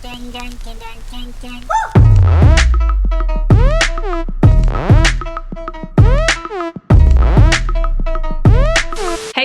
Hey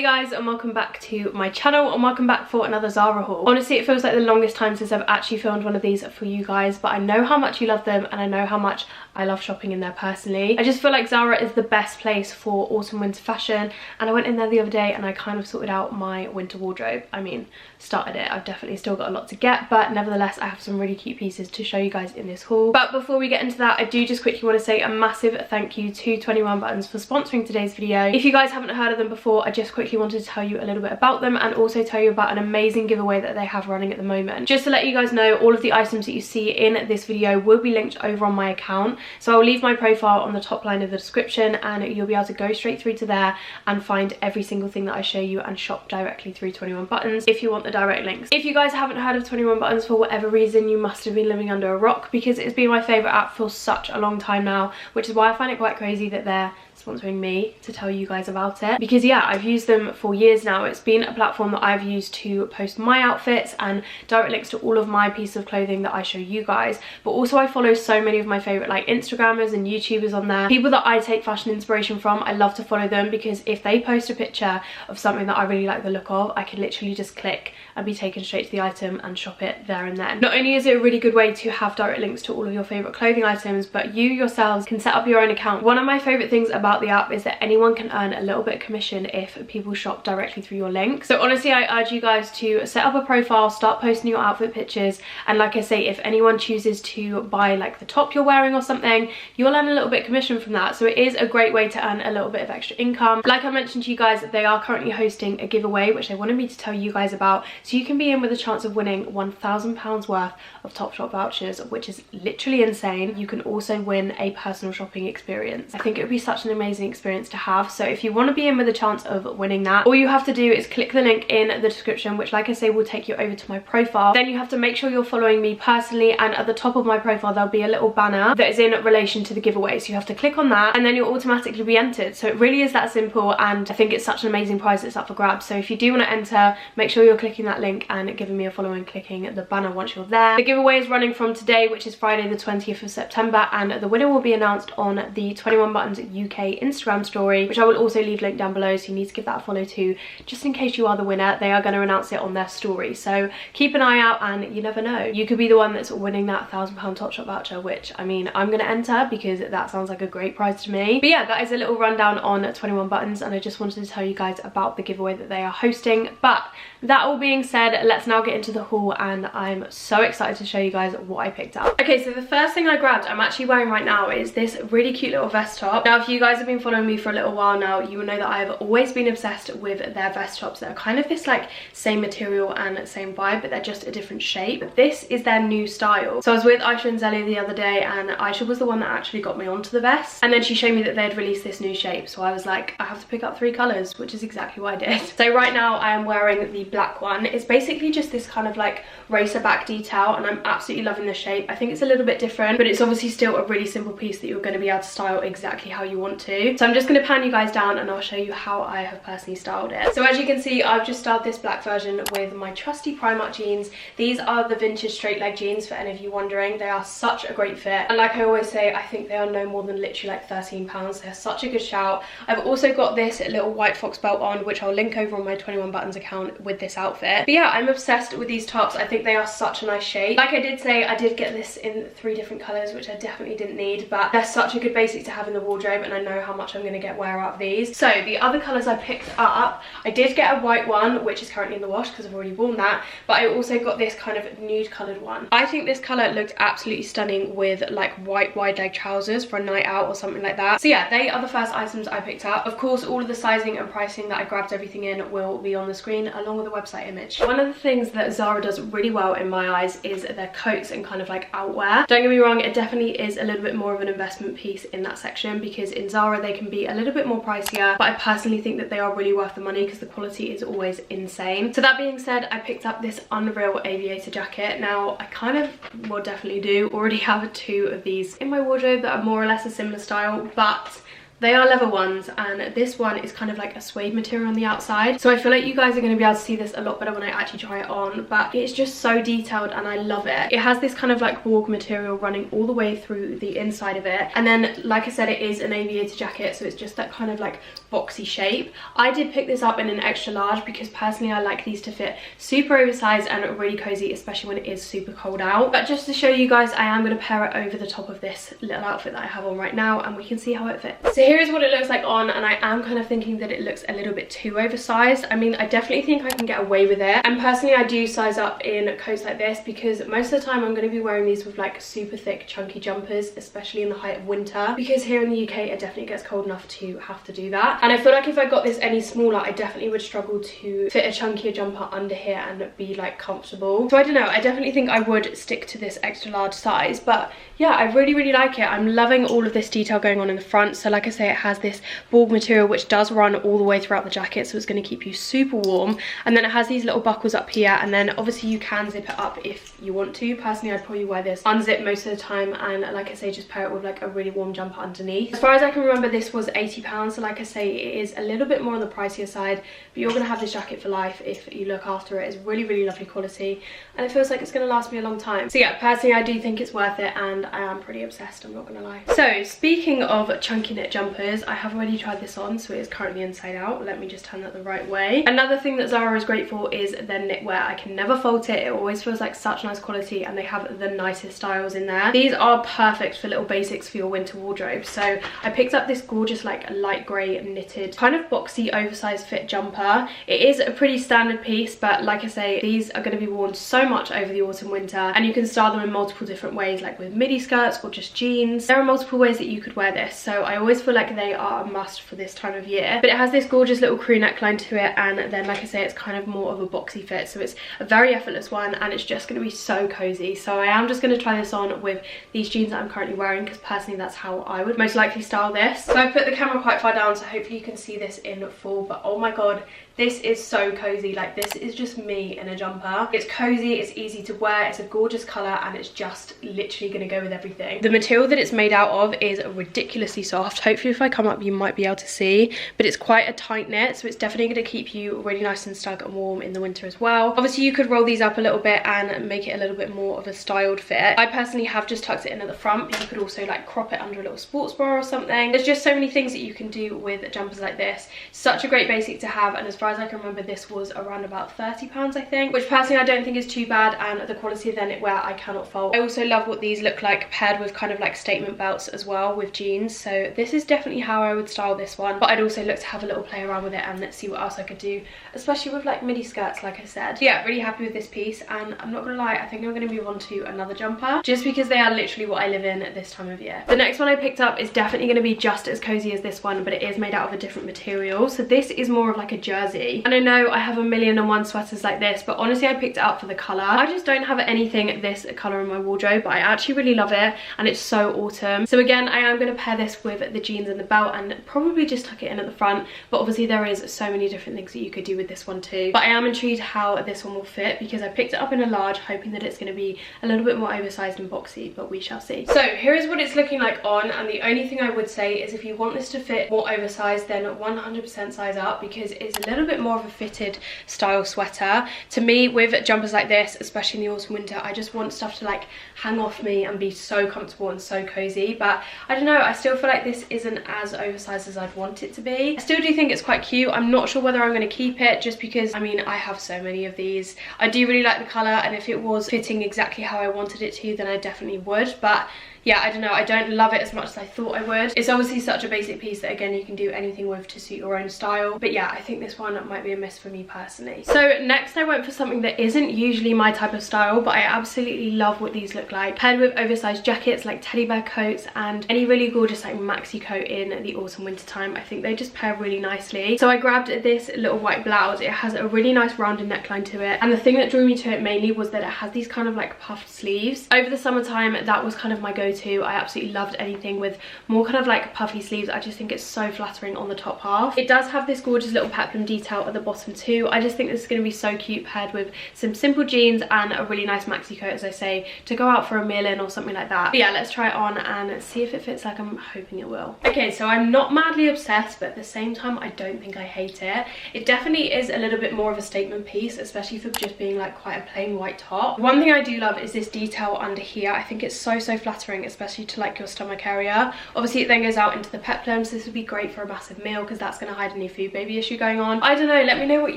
guys, and welcome back to my channel, and welcome back for another Zara haul. Honestly, it feels like the longest time since I've actually filmed one of these for you guys, but I know how much you love them and I know how much I love shopping in there personally. I just feel like Zara is the best place for autumn winter fashion, and I went in there the other day and I kind of sorted out my winter wardrobe. I mean, started it. I've definitely still got a lot to get, but nevertheless I have some really cute pieces to show you guys in this haul. But before we get into that, I do just quickly want to say a massive thank you to 21 Buttons for sponsoring today's video. If you guys haven't heard of them before, I just quickly wanted to tell you a little bit about them and also tell you about an amazing giveaway that they have running at the moment. Just to let you guys know, all of the items that you see in this video will be linked over on my account, so I'll leave my profile on the top line of the description and you'll be able to go straight through to there and find every single thing that I show you and shop directly through 21 Buttons if you want the direct links. If you guys haven't heard of 21 Buttons for whatever reason, you must have been living under a rock, because it's been my favourite app for such a long time now, which is why I find it quite crazy that they're sponsoring me to tell you guys about it. Because yeah, I've used them for years now. It's been a platform that I've used to post my outfits and direct links to all of my pieces of clothing that I show you guys, but also I follow so many of my favourite like Instagrammers and YouTubers on there, people that I take fashion inspiration from. I love to follow them because if they post a picture of something that I really like the look of, I can literally just click and be taken straight to the item and shop it there and then. Not only is it a really good way to have direct links to all of your favourite clothing items, but you yourselves can set up your own account. One of my favourite things about the app is that anyone can earn a little bit of commission if people shop directly through your link. So honestly, I urge you guys to set up a profile, start posting your outfit pictures, and like I say, if anyone chooses to buy like the top you're wearing or something, you'll earn a little bit of commission from that. So it is a great way to earn a little bit of extra income. Like I mentioned to you guys, they are currently hosting a giveaway which they wanted me to tell you guys about, so you can be in with a chance of winning £1,000 worth of Topshop vouchers, which is literally insane. You can also win a personal shopping experience. I think it would be such an amazing experience to have. So if you want to be in with a chance of winning that, all you have to do is click the link in the description, which like I say will take you over to my profile. Then you have to make sure you're following me personally, and at the top of my profile there'll be a little banner that is in relation to the giveaway, so you have to click on that and then you'll automatically be entered. So it really is that simple, and I think it's such an amazing prize that's up for grabs. So if you do want to enter, make sure you're clicking that link and giving me a follow and clicking the banner once you're there. The giveaway is running from today, which is Friday the 20th of September, and the winner will be announced on the 21 Buttons UK Instagram story, which I will also leave linked down below, so you need to give that a follow too, just in case you are the winner. They are going to announce it on their story, so keep an eye out, and you never know, you could be the one that's winning that £1,000 Topshop voucher, which I mean, I'm going to enter because that sounds like a great prize to me. But yeah, that is a little rundown on 21 Buttons, and I just wanted to tell you guys about the giveaway that they are hosting. But that all being said, let's now get into the haul, and I'm so excited to show you guys what I picked up. Okay, so the first thing I grabbed, I'm actually wearing right now, is this really cute little vest top. Now if you guys have been following me for a little while now, you will know that I've always been obsessed with their vest tops that are kind of this like same material and same vibe, but they're just a different shape. This is their new style. So I was with Aisha and Zelly the other day, and Aisha was the one that actually got me onto the vest, and then she showed me that they had released this new shape, so I was like, I have to pick up 3 colours, which is exactly what I did. So right now I am wearing the black one. It's basically just this kind of like racerback detail, and I'm absolutely loving the shape. I think it's a little bit different, but it's obviously still a really simple piece that you're going to be able to style exactly how you want to. So I'm just going to pan you guys down and I'll show you how I have personally styled it. So as you can see, I've just styled this black version with my trusty Primark jeans. These are the vintage straight leg jeans, for any of you wondering. They are such a great fit, and like I always say, I think they are no more than literally like £13. They're such a good shout. I've also got this little white fox belt on, which I'll link over on my 21 Buttons account with this outfit. But yeah, I'm obsessed with these tops. I think they are such a nice shape. Like I did say, I did get this in 3 different colours, which I definitely didn't need, but they're such a good basic to have in the wardrobe, and I know how much I'm going to get wear out of these. So the other colours I picked up, I did get a white one, which is currently in the wash because I've already worn that, but I also got this kind of nude coloured one. I think this colour looked absolutely stunning with like white wide leg trousers for a night out or something like that. So yeah, they are the first items I picked up. Of course, all of the sizing and pricing that I grabbed everything in will be on the screen along with the website image. One of the things that Zara does really well in my eyes is their coats and kind of like outwear. Don't get me wrong, it definitely is a little bit more of an investment piece in that section, because in Zara they can be a little bit more pricier, but I personally think that they are really worth the money because the quality is always insane. So that being said, I picked up this unreal Aviator jacket. Now I kind of, well, definitely do already have 2 of these in my wardrobe that are more or less a similar style, but They are leather ones, and this one is kind of like a suede material on the outside. So I feel like you guys are going to be able to see this a lot better when I actually try it on, but it's just so detailed and I love it. It has this kind of like borg material running all the way through the inside of it. And then, like I said, it is an aviator jacket, so it's just that kind of like boxy shape. I did pick this up in an extra large because personally I like these to fit super oversized and really cozy, especially when it is super cold out. But just to show you guys, I am going to pair it over the top of this little outfit that I have on right now, and we can see how it fits. So here is what it looks like on, and I am kind of thinking that it looks a little bit too oversized. I mean, I definitely think I can get away with it, and personally I do size up in coats like this because most of the time I'm going to be wearing these with like super thick chunky jumpers, especially in the height of winter, because here in the UK it definitely gets cold enough to have to do that. And I feel like if I got this any smaller, I definitely would struggle to fit a chunkier jumper under here and be like comfortable. So I don't know, I definitely think I would stick to this extra large size. But yeah, I really like it. I'm loving all of this detail going on in the front. So like I say, it has this borg material which does run all the way throughout the jacket, so it's going to keep you super warm. And then it has these little buckles up here, and then obviously you can zip it up if you want to. Personally, I'd probably wear this unzipped most of the time, and like I say, just pair it with like a really warm jumper underneath. As far as I can remember, this was £80, so like I say, it is a little bit more on the pricier side, but you're going to have this jacket for life if you look after it. It's really lovely quality, and it feels like it's going to last me a long time. So yeah, personally I do think it's worth it, and I am pretty obsessed, I'm not gonna lie. So speaking of chunky knit jumpers, I have already tried this on, so it is currently inside out. Let me just turn that the right way. Another thing that Zara is great for is their knitwear. I can never fault it. It always feels like such nice quality, and they have the nicest styles in there. These are perfect for little basics for your winter wardrobe. So I picked up this gorgeous like light grey knitted kind of boxy oversized fit jumper. It is a pretty standard piece, but like I say, these are going to be worn so much over the autumn winter, and you can style them in multiple different ways, like with midi skirts or just jeans. There are multiple ways that you could wear this, so I always feel like they are a must for this time of year. But it has this gorgeous little crew neckline to it, and then like I say, it's kind of more of a boxy fit, so it's a very effortless one, and it's just going to be so cozy. So I am just going to try this on with these jeans that I'm currently wearing, because personally that's how I would most likely style this. So I've put the camera quite far down, so hopefully you can see this in full, but oh my god, this is so cozy. Like, this is just me in a jumper. It's cozy, it's easy to wear, it's a gorgeous colour, and it's just literally going to go with everything. The material that it's made out of is ridiculously soft. Hopefully if I come up you might be able to see, but it's quite a tight knit, so it's definitely going to keep you really nice and snug and warm in the winter as well. Obviously you could roll these up a little bit and make it a little bit more of a styled fit. I personally have just tucked it in at the front, but you could also like crop it under a little sports bra or something. There's just so many things that you can do with jumpers like this. Such a great basic to have, and as far as I can remember, this was around about £30 I think, which personally I don't think is too bad, and the quality of their knitwear I cannot fault. I also love what these look like paired with kind of like statement belts as well with jeans, so this is definitely how I would style this one. But I'd also look to have a little play around with it and let's see what else I could do, especially with like midi skirts like I said. So yeah, really happy with this piece, and I'm not gonna lie, I think I'm gonna move on to another jumper just because they are literally what I live in at this time of year. The next one I picked up is definitely going to be just as cozy as this one, but it is made out of a different material. So this is more of like a jersey, and I know I have a million and one sweaters like this, but honestly I picked it up for the colour. I just don't have anything this colour in my wardrobe, but I actually really love it, and it's so autumn. So again, I am going to pair this with the jeans and the belt and probably just tuck it in at the front, but obviously there is so many different things that you could do with this one too. But I am intrigued how this one will fit because I picked it up in a large hoping that it's going to be a little bit more oversized and boxy, but we shall see. So here is what it's looking like on, and the only thing I would say is if you want this to fit more oversized, then 100% size up, because it's a little bit more of a fitted style sweater. To me, with jumpers like this, especially in the autumn winter, I just want stuff to like hang off me and be so comfortable and so cozy. But I don't know, I still feel like this isn't as oversized as I'd want it to be. I still do think it's quite cute. I'm not sure whether I'm going to keep it, just because I mean I have so many of these. I do really like the colour, and if it was fitting exactly how I wanted it to, then I definitely would. But yeah, I don't know, I don't love it as much as I thought I would. It's obviously such a basic piece that again you can do anything with to suit your own style, but yeah, I think this one might be a miss for me personally. So next I went for something that isn't usually my type of style, but I absolutely love what these look like, paired with oversized jackets like teddy bear coats and any really gorgeous like maxi coat in the autumn winter time. I think they just pair really nicely. So I grabbed this little white blouse. It has a really nice rounded neckline to it, and the thing that drew me to it mainly was that it has these kind of like puffed sleeves. Over the summertime that was kind of my go-to. I absolutely loved anything with more kind of like puffy sleeves. I just think it's so flattering on the top half. It does have this gorgeous little peplum detail at the bottom too. I just think this is going to be so cute paired with some simple jeans and a really nice maxi coat, as I say, to go out for a meal in or something like that. But yeah, let's try it on and see if it fits like I'm hoping it will. Okay, so I'm not madly obsessed, but at the same time I don't think I hate it. It definitely is a little bit more of a statement piece, especially for just being like quite a plain white top. One thing I do love is this detail under here. I think it's so flattering, especially to like your stomach area. Obviously it then goes out into the peplum, so this would be great for a massive meal because that's going to hide any food baby issue going on. I don't know, let me know what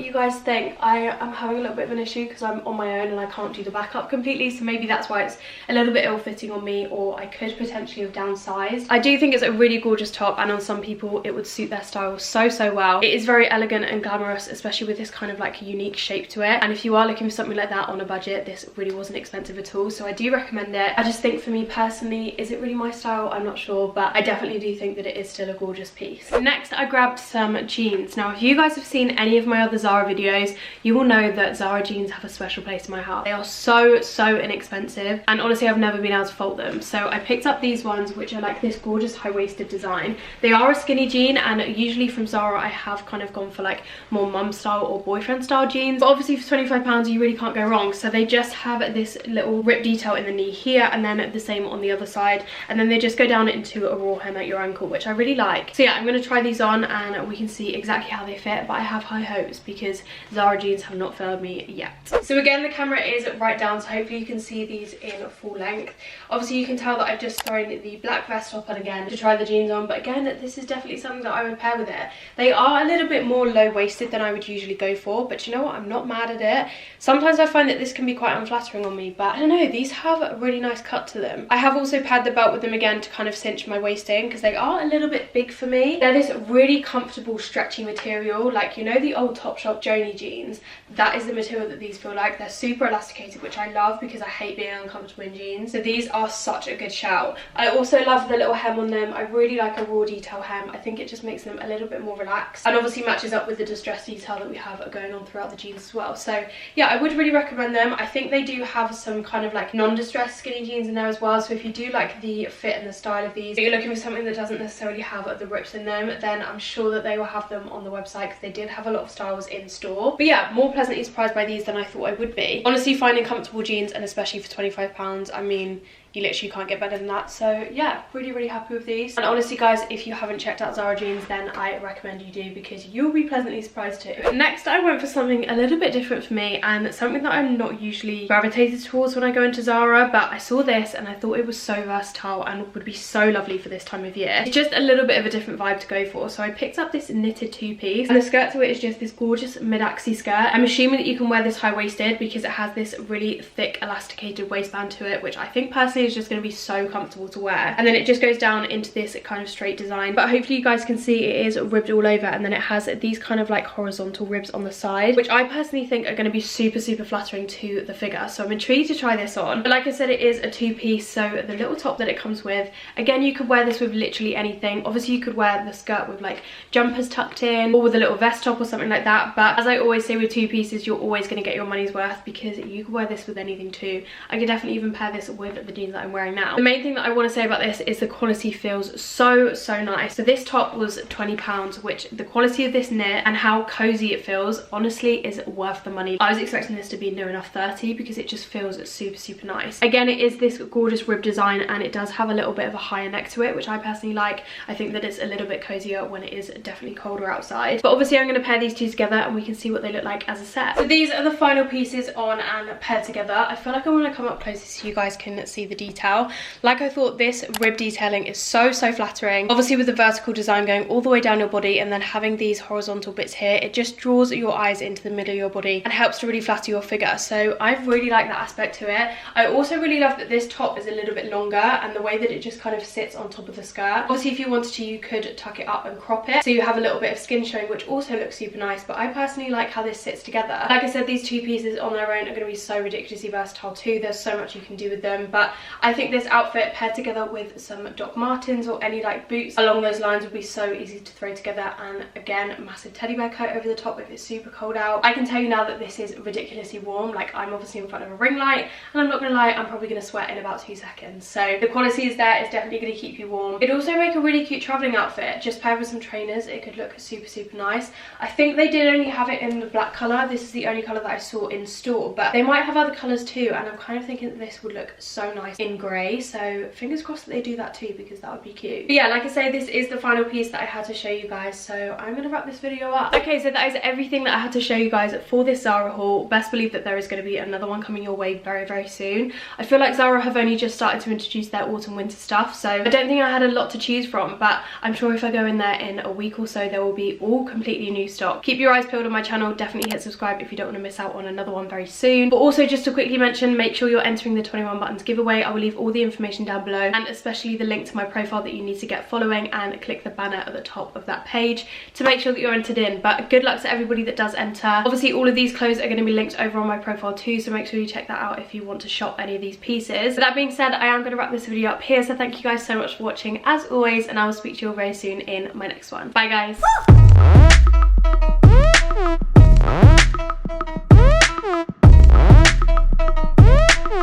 you guys think. I am having a little bit of an issue because I'm on my own and I can't do the back up completely, so maybe that's why it's a little bit ill-fitting on me, or I could potentially have downsized. I do think it's a really gorgeous top, and on some people it would suit their style so well. It is very elegant and glamorous, especially with this kind of like unique shape to it, and if you are looking for something like that on a budget, this really wasn't expensive at all, so I do recommend it. I just think for me personally, is it really my style? I'm not sure, but I definitely do think that it is still a gorgeous piece. Next I grabbed some jeans. Now if you guys have seen any of my other Zara videos, you will know that Zara jeans have a special place in my heart. They are so inexpensive, and honestly I've never been able to fault them. So I picked up these ones, which are like this gorgeous high-waisted design. They are a skinny jean, and usually from Zara I have kind of gone for like more mum style or boyfriend style jeans, but obviously for £25 you really can't go wrong. So they just have this little rip detail in the knee here, and then the same on the other side, and then they just go down into a raw hem at your ankle, which I really like. So yeah, I'm going to try these on and we can see exactly how they fit, but I have high hopes because Zara jeans have not failed me yet. So again, the camera is right down, so hopefully you can see these in full length. Obviously you can tell that I've just thrown the black vest top on again to try the jeans on, but again, this is definitely something that I would pair with it. They are a little bit more low-waisted than I would usually go for, but you know what, I'm not mad at it. Sometimes I find that this can be quite unflattering on me, but I don't know, these have a really nice cut to them. I have also paired the belt with them again to kind of cinch my waist in, because they are a little bit big for me. They're this really comfortable stretchy material, like, you know, the old Topshop Joni jeans. That is the material that these feel like. They're super elasticated, which I love because I hate being uncomfortable in jeans. So these are such a good shout. I also love the little hem on them. I really like a raw detail hem. I think it just makes them a little bit more relaxed, and obviously matches up with the distressed detail that we have going on throughout the jeans as well. So yeah, I would really recommend them. I think they do have some kind of like non-distressed skinny jeans in there as well, so if you do like the fit and the style of these, but you're looking for something that doesn't necessarily have the rips in them, then I'm sure that they will have them on the website, because they did have a lot of styles in store. But yeah, more pleasantly surprised by these than I thought I would be. Honestly, finding comfortable jeans, and especially for £25, I mean, you literally can't get better than that. So yeah, really happy with these. And honestly guys, if you haven't checked out Zara jeans, then I recommend you do, because you'll be pleasantly surprised too. Next I went for something a little bit different for me, and something that I'm not usually gravitated towards when I go into Zara, but I saw this and I thought it was so versatile and would be so lovely for this time of year. It's just a little bit of a different vibe to go for, so I picked up this knitted two-piece, and the skirt to it is just this gorgeous mid-axi skirt. I'm assuming that you can wear this high-waisted because it has this really thick elasticated waistband to it, which I think personally is just going to be so comfortable to wear. And then it just goes down into this kind of straight design, but hopefully you guys can see it is ribbed all over, and then it has these kind of like horizontal ribs on the side, which I personally think are going to be super flattering to the figure. So I'm intrigued to try this on. But like I said, it is a two-piece, so the little top that it comes with, again, you could wear this with literally anything. Obviously you could wear the skirt with like jumpers tucked in, or with a little vest top or something like that, but as I always say with two pieces, you're always going to get your money's worth, because you could wear this with anything too. I could definitely even pair this with the jeans that I'm wearing now. The main thing that I want to say about this is the quality feels so nice. So this top was £20, which the quality of this knit and how cozy it feels honestly is worth the money. I was expecting this to be near enough 30 because it just feels super nice. Again, it is this gorgeous rib design, and it does have a little bit of a higher neck to it, which I personally like. I think that it's a little bit cozier when it is definitely colder outside. But obviously I'm going to pair these two together and we can see what they look like as a set. So these are the final pieces on and paired together. I feel like I want to come up closer so you guys can see the detail. Like, I thought this rib detailing is so flattering. Obviously with the vertical design going all the way down your body and then having these horizontal bits here, it just draws your eyes into the middle of your body and helps to really flatter your figure. So I really like that aspect to it. I also really love that this top is a little bit longer, and the way that it just kind of sits on top of the skirt. Obviously if you wanted to, you could tuck it up and crop it so you have a little bit of skin showing, which also looks super nice, but I personally like how this sits together. Like I said, these two pieces on their own are going to be so ridiculously versatile too. There's so much you can do with them, but I think this outfit paired together with some Doc Martens or any like boots along those lines would be so easy to throw together. And again, a massive teddy bear coat over the top if it's super cold out. I can tell you now that this is ridiculously warm. Like, I'm obviously in front of a ring light, and I'm not gonna lie, I'm probably gonna sweat in about 2 seconds. So the quality is there. It's definitely gonna keep you warm. It'd also make a really cute traveling outfit. Just paired with some trainers, it could look super nice. I think they did only have it in the black colour. This is the only colour that I saw in store, but they might have other colours too, and I'm kind of thinking that this would look so nice in grey, so fingers crossed that they do that too, because that would be cute. But yeah, like I say, this is the final piece that I had to show you guys, so I'm gonna wrap this video up. Okay, so that is everything that I had to show you guys for this Zara haul. Best believe that there is going to be another one coming your way very, very soon. I feel like Zara have only just started to introduce their autumn winter stuff, so I don't think I had a lot to choose from, but I'm sure if I go in there in a week or so, there will be all completely new stock. Keep your eyes peeled on my channel. Definitely hit subscribe if you don't want to miss out on another one very soon. But also, just to quickly mention, make sure you're entering the 21 buttons giveaway. I will leave all the information down below, and especially the link to my profile that you need to get following, and click the banner at the top of that page to make sure that you're entered in. But good luck to everybody that does enter. Obviously, all of these clothes are going to be linked over on my profile too, so make sure you check that out if you want to shop any of these pieces. But that being said, I am going to wrap this video up here, so thank you guys so much for watching as always, and I will speak to you all very soon in my next one. Bye guys.